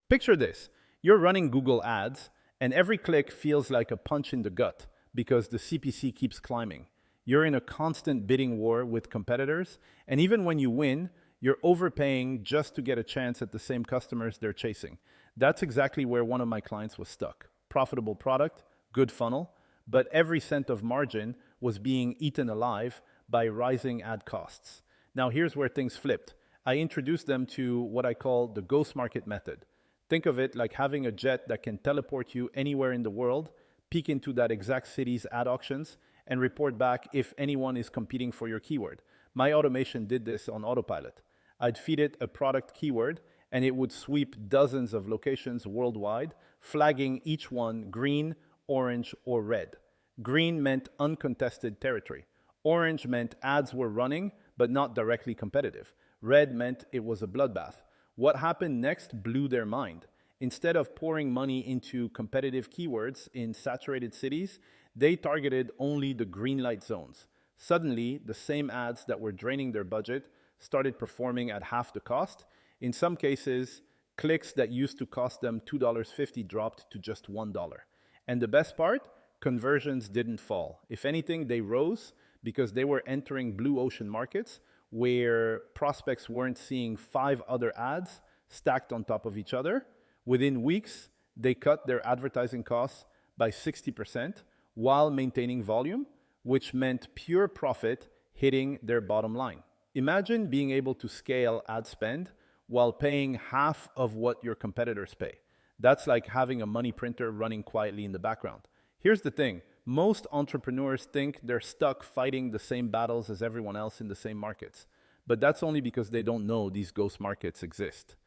Picture this. You're running Google Ads, and every click feels like a punch in the gut because the CPC keeps climbing. You're in a constant bidding war with competitors, and even when you win, you're overpaying just to get a chance at the same customers they're chasing. That's exactly where one of my clients was stuck. Profitable product, good funnel, but every cent of margin was being eaten alive by rising ad costs. Now, here's where things flipped. I introduced them to what I call the ghost market method. Think of it like having a jet that can teleport you anywhere in the world, peek into that exact city's ad auctions, and report back if anyone is competing for your keyword. My automation did this on autopilot. I'd feed it a product keyword, and it would sweep dozens of locations worldwide, flagging each one green, orange, or red. Green meant uncontested territory. Orange meant ads were running, but not directly competitive. Red meant it was a bloodbath. What happened next blew their mind. Instead of pouring money into competitive keywords in saturated cities, they targeted only the green light zones. Suddenly, the same ads that were draining their budget started performing at half the cost. In some cases, clicks that used to cost them $2.50 dropped to just $1. And the best part? Conversions didn't fall. If anything, they rose because they were entering blue ocean markets where prospects weren't seeing 5 other ads stacked on top of each other. Within weeks, they cut their advertising costs by 60% while maintaining volume, which meant pure profit hitting their bottom line. Imagine being able to scale ad spend while paying half of what your competitors pay. That's like having a money printer running quietly in the background. Here's the thing. Most entrepreneurs think they're stuck fighting the same battles as everyone else in the same markets. But that's only because they don't know these ghost markets exist.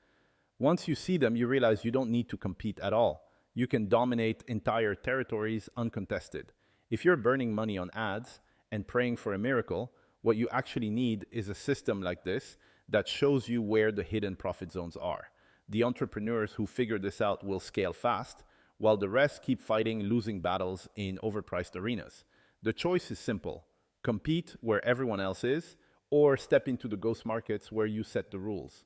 Once you see them, you realize you don't need to compete at all. You can dominate entire territories uncontested. If you're burning money on ads and praying for a miracle, what you actually need is a system like this that shows you where the hidden profit zones are. The entrepreneurs who figure this out will scale fast, while the rest keep fighting losing battles in overpriced arenas. The choice is simple: compete where everyone else is, or step into the ghost markets where you set the rules.